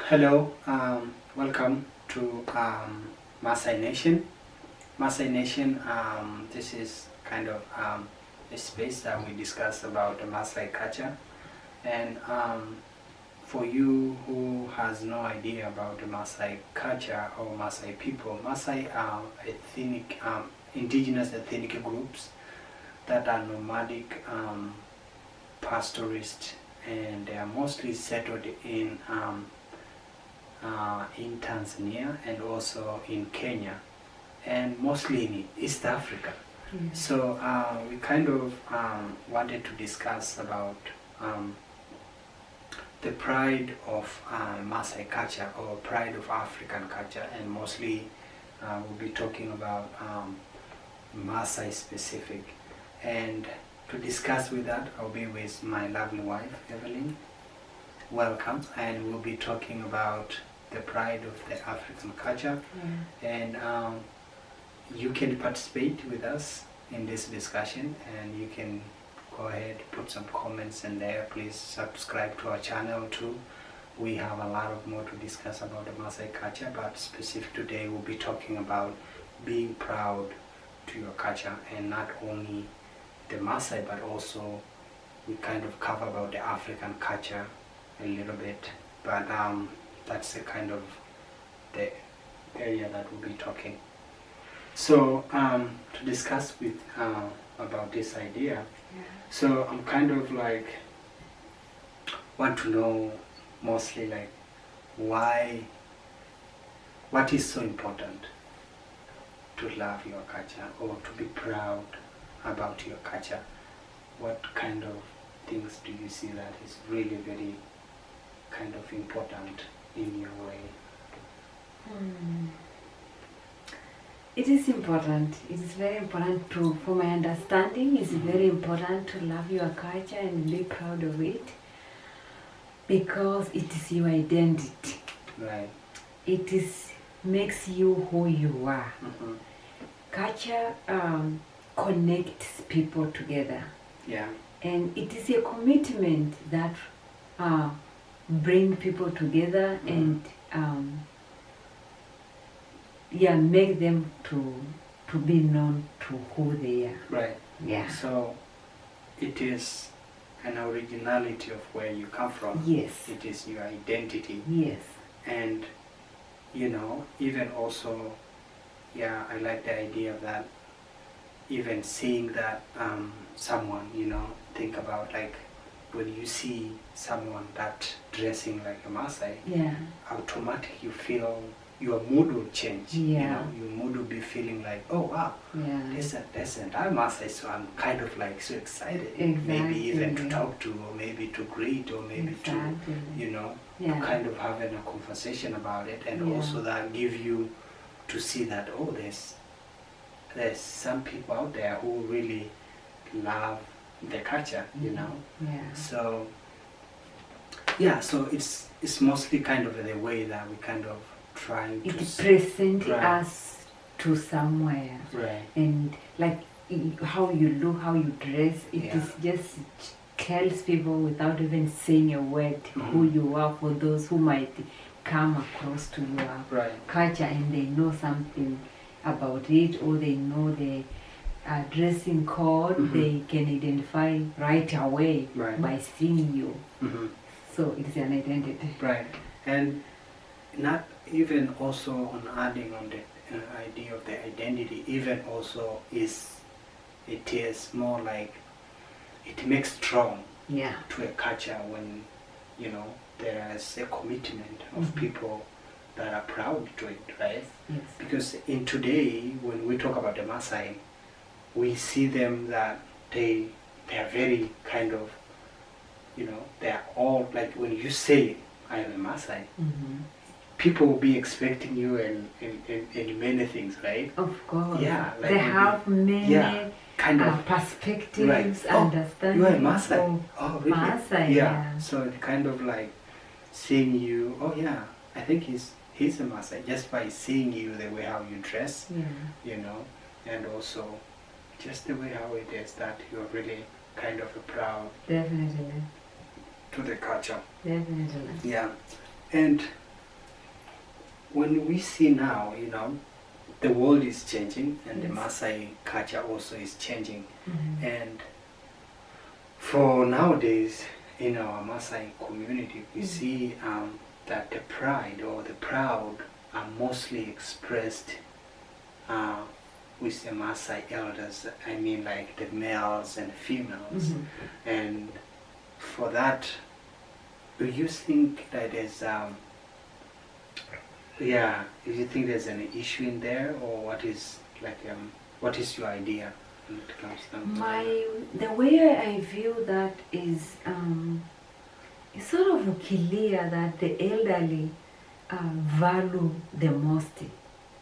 Hello, welcome to Maasai Nation. Maasai Nation, this is kind of a space that we discuss about the Maasai culture. And for you who has no idea about the Maasai culture or Maasai people, Maasai are ethnic, indigenous ethnic groups that are nomadic, pastoralist, and they are mostly settled in Tanzania and also in Kenya and mostly in East Africa. Mm-hmm. So we kind of wanted to discuss about the pride of Maasai culture or pride of African culture, and mostly we'll be talking about Maasai specific. And to discuss with that, I'll be with my lovely wife, Evelyn. Welcome, and we'll be talking about the pride of the African culture. And you can participate with us in this discussion, and you can go ahead, put some comments in there. Please subscribe to our channel too. We have a lot of more to discuss about the Maasai culture, but specific today we'll be talking about being proud to your culture, and not only the Maasai, but also we kind of cover about the African culture a little bit, but that's the kind of the area that we'll be talking. So to discuss with about this idea, so I'm kind of like want to know mostly like what is so important to love your culture or to be proud about your culture. What kind of things do you see that is really very kind of important in your way? It is important. It is very important to, for my understanding, it's very important to love your culture and be proud of it, because it is your identity. Right. It is makes you who you are. Mm-hmm. Culture connects people together. Yeah. And it is a commitment that bring people together and make them to be known to who they are. Right. Yeah. So it is an originality of where you come from. Yes. It is your identity. Yes. And you know, even also, yeah, I like the idea of that. Even seeing that someone, you know, think about like when you see someone that dressing like a Maasai, Yeah. automatically you feel your mood will change. Yeah. You know, your mood will be feeling like, oh wow, Yeah. listen, I'm Maasai, so I'm kind of like so excited. Exactly. Maybe even to talk to, or maybe to greet, or maybe Exactly. to, you know, Yeah. kind of having a conversation about it, and Yeah. also that give you to see that, oh, there's some people out there who really love the culture, you know. Yeah. So yeah, so it's mostly kind of the way that we kind of trying to present right. us to somewhere. Right. And like how you look, how you dress, it Yeah. is just tells people without even saying a word who you are, for those who might come across to your Right. culture and they know something about it, or they know the dressing code, they can identify right away Right. by seeing you. Mm-hmm. So it is an identity. Right. And not even also on adding on the idea of the identity, even also it is more like it makes strong Yeah. to a culture when, you know, there is a commitment of people that are proud to it, right? Yes. Because in today, when we talk about the Maasai, we see them that they are very kind of, you know, they are all like, when you say I am a Maasai, people will be expecting you in many things, right? Of course. Yeah, like they have many kind of perspectives, right. understanding. You are a Maasai. of Oh, really? Maasai, Yeah. So it kind of like seeing you. Oh, yeah. I think he's a Maasai just by seeing you, the way how you dress, you know, and also just the way how it is that you're really kind of a proud Definitely. to the culture. Definitely. Yeah. And when we see now, you know, the world is changing and the Maasai culture also is changing. And for nowadays in our Maasai community, we see that the pride or the proud are mostly expressed with the Maasai elders. I mean, like the males and females. And for that, do you think that there's do you think there's an issue in there, or what is your idea when it comes down to The way I view that is it's sort of clear that the elderly value the most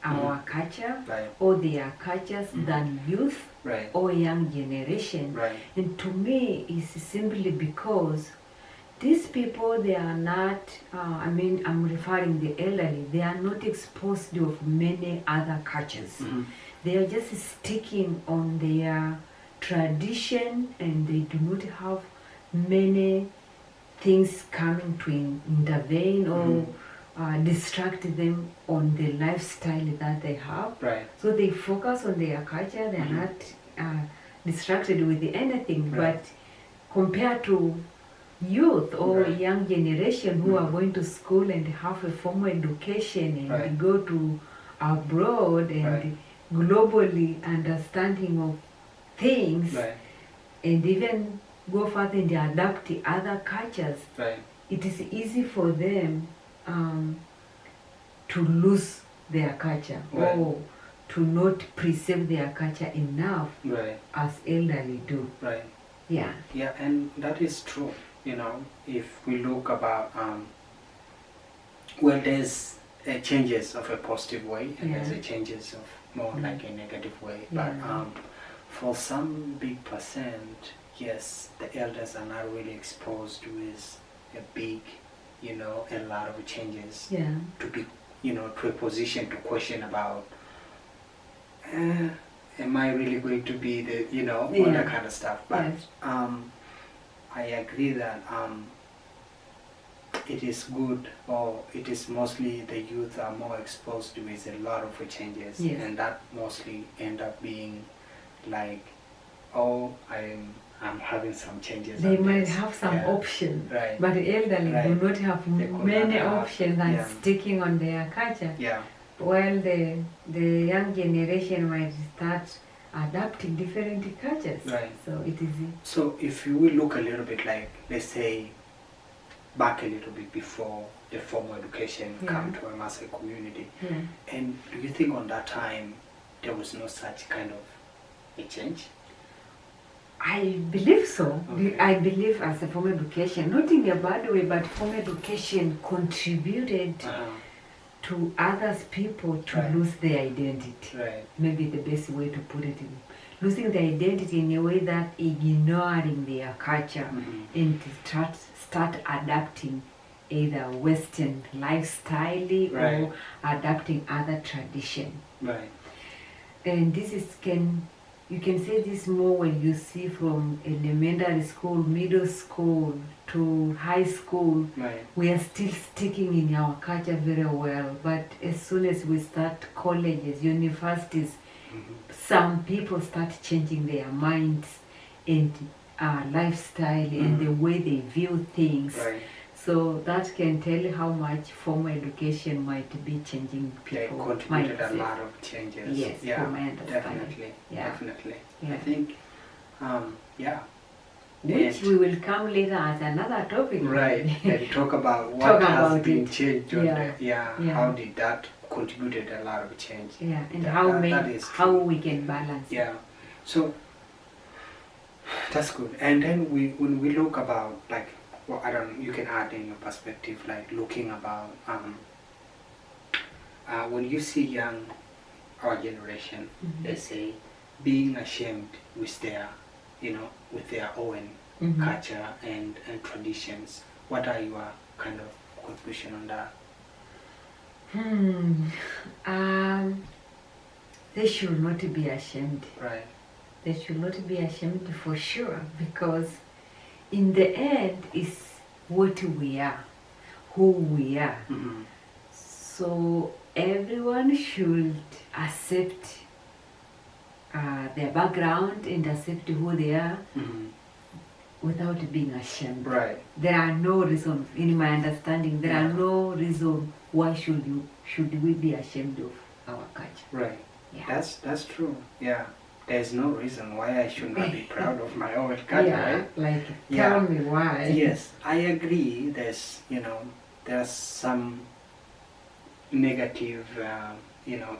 our culture Right. or their cultures than youth Right. or young generation. Right. And to me, it's simply because these people, they are not, I'm referring the elderly, they are not exposed to many other cultures. They are just sticking on their tradition, and they do not have many things coming to intervene or distract them on the lifestyle that they have. Right. So they focus on their culture, they are not distracted with anything. Right. But compared to youth or Right. young generation who are going to school and have a formal education and go to abroad and globally understanding of things, and even go further and adapt to other cultures, it is easy for them to lose their culture or to not preserve their culture enough as elderly do. Right. Yeah. Yeah, and that is true. You know, if we look about, well, there's changes of a positive way and there's a changes of more like a negative way. But for some big percent, yes, the elders are not really exposed with a big, you know, a lot of changes to be, you know, to a position to question about, am I really going to be the, you know, all that kind of stuff. But I agree that it is good, or it is mostly the youth are more exposed to with a lot of changes, and that mostly end up being like, oh, I'm having some changes. They might have some options, but the elderly do not have many options than sticking on their culture. While the young generation might start adapting different cultures. So it is. So if you will look a little bit like, let's say, back a little bit before the formal education come to a Maasai community, and do you think on that time there was no such kind of a change? I believe so. I believe as a formal education, not in a bad way, but formal education contributed to others people to lose their identity. Maybe the best way to put it, losing their identity in a way that ignoring their culture and start adapting either Western lifestyle or adapting other tradition. And this is you can say this more when you see from elementary school, middle school to high school. We are still sticking in our culture very well, but as soon as we start colleges, universities, some people start changing their minds and lifestyle and the way they view things. So that can tell you how much formal education might be changing people. They contributed a lot of changes. Yes, from my understanding. Definitely. I think, which we will come later as another topic. And talk about what has been changed. How did that contributed a lot of change. And how we can balance. So that's good. And then when we look about like, well, I don't know, you can add in your perspective, like looking about when you see our generation, they say, being ashamed with their, with their own culture and traditions. What are your kind of conclusion on that? They should not be ashamed. Right. They should not be ashamed for sure, because in the end it's what we are, who we are. So everyone should accept their background and accept who they are without being ashamed. Right. There are no reason, in my understanding, there are no reason why should we be ashamed of our culture. Right. Yeah. That's true. Yeah. There's no reason why I should not be proud of my own culture, right? Like, tell me why. Yes, I agree. There's some negative,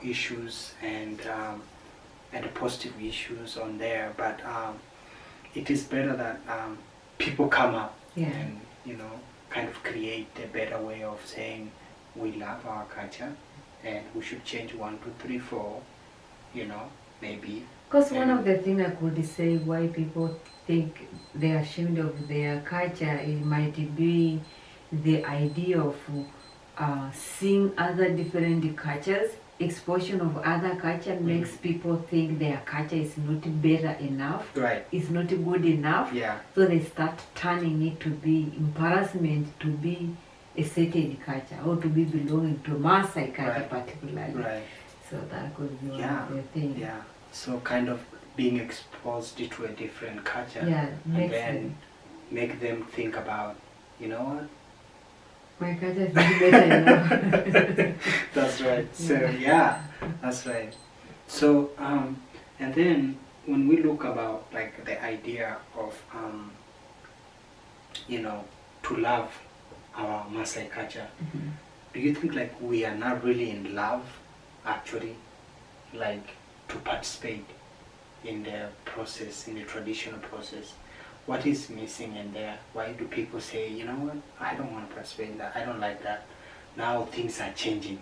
issues and positive issues on there, but it is better that people come up and, kind of create a better way of saying we love our culture and we should change 1, 2, 3, 4, maybe. Because one of the things I could say why people think they are ashamed of their culture, it might be the idea of seeing other different cultures. Exposure of other culture makes people think their culture is not better enough, it's not good enough, so they start turning it to be embarrassment to be a certain culture or to be belonging to Maasai culture particularly. Right. So that could be one of the things. Yeah. So kind of being exposed to a different culture, and then make them think about, you know what? My culture is not better enough. That's right. So that's right. So and then when we look about like the idea of to love our Maasai culture, do you think like we are not really in love actually, like to participate in the process, in the traditional process? What is missing in there? Why do people say, you know what, I don't want to participate in that, I don't like that. Now things are changing.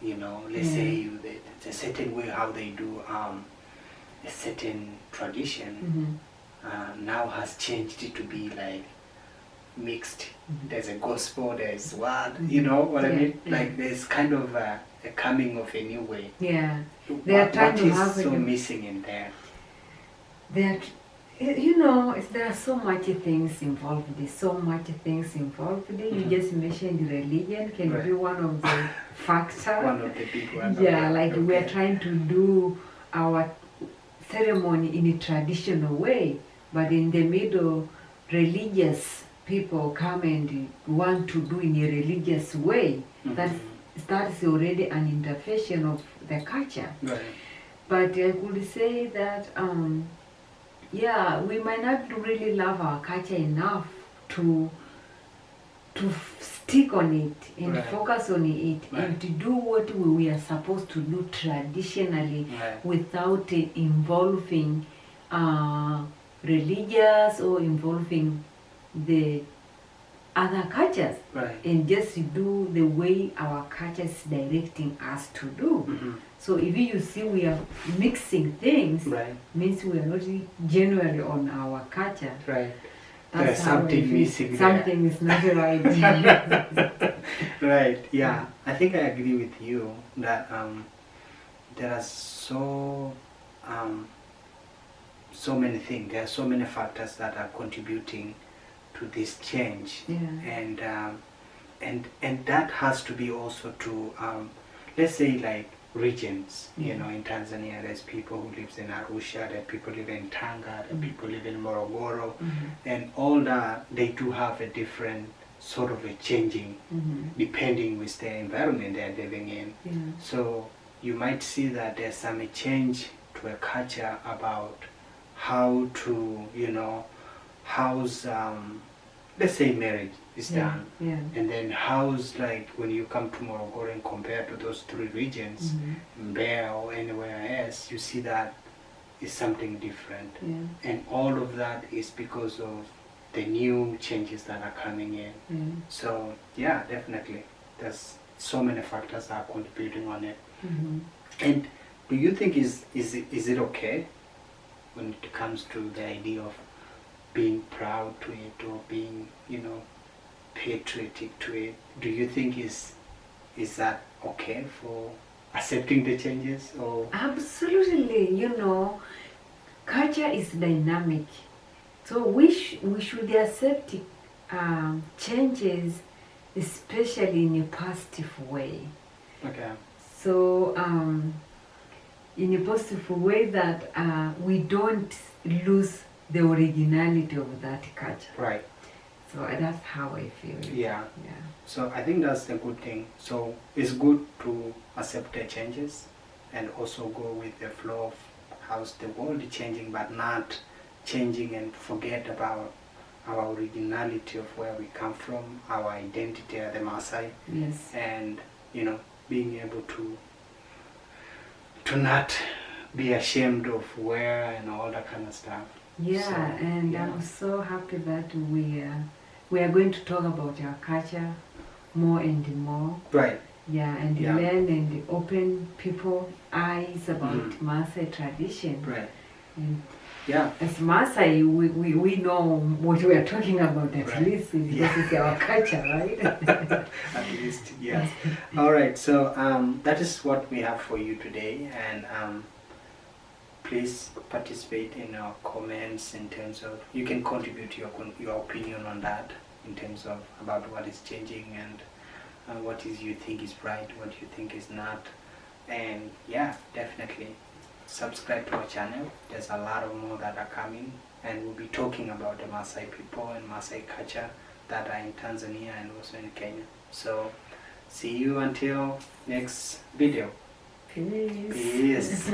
Let's say it's a certain way how they do a certain tradition now has changed it to be like mixed. There's a gospel, there's what, you know what I mean? Like there's kind of a coming of a new way. Yeah. They are trying to have so missing in there? There are so much things involved. You just mentioned religion can be one of the factors. One of the big ones. Yeah, like we are trying to do our ceremony in a traditional way, but in the middle, religious people come and want to do in a religious way. That's already an intervention of the culture. Right. But I could say that we might not really love our culture enough to stick on it and focus on it and to do what we are supposed to do traditionally without involving religious or involving the other cultures, and just do the way our culture is directing us to do. So if you see we are mixing things, means we are not genuinely on our culture. Right. That's There's something missing. Something is not right. Right. Yeah. I think I agree with you that there are so many things. There are so many factors that are contributing to this change, and that has to be also to let's say like regions. In Tanzania there's people who live in Arusha, there are people live in Tanga, there are people live in Morogoro, and all that they do have a different sort of a changing depending with the environment they're living in. So you might see that there's some change to a culture about how to how's let's say marriage is done, and then how's like when you come to Morogoro and compare to those three regions, Mbeya or anywhere else, you see that is something different, and all of that is because of the new changes that are coming in. So definitely, so many factors are contributing on it. Mm-hmm. And do you think is it okay when it comes to the idea of being proud to it or being, you know, patriotic to it? Do you think is that okay for accepting the changes? Or Absolutely, you know, culture is dynamic, so we should accept changes, especially in a positive way. okay, So in a positive way that we don't lose the originality of that culture. right, So that's how I feel. yeah. Yeah. So I think that's the good thing. So it's good to accept the changes and also go with the flow of how's the world changing, but not changing and forget about our originality of where we come from, our identity as the Maasai, Yes. and, you know, being able to not be ashamed of where and all that kind of stuff. Yeah, So, and yeah. I'm so happy that we are going to talk about our culture more and more. Right. Yeah, and Yeah. learn and open people eyes about Mhm. Maasai tradition. Right. And Yeah. as Maasai, we know what we are talking about at Right. least because Yeah. it's our culture, right? At least, yes. All right. So that is what we have for you today, and please participate in our comments in terms of, you can contribute your opinion on that in terms of about what is changing and what is you think is right, what you think is not, and yeah, definitely subscribe to our channel. There's a lot of more that are coming, and we'll be talking about the Maasai people and Maasai culture that are in Tanzania and also in Kenya. So see you until next video. Peace. Peace.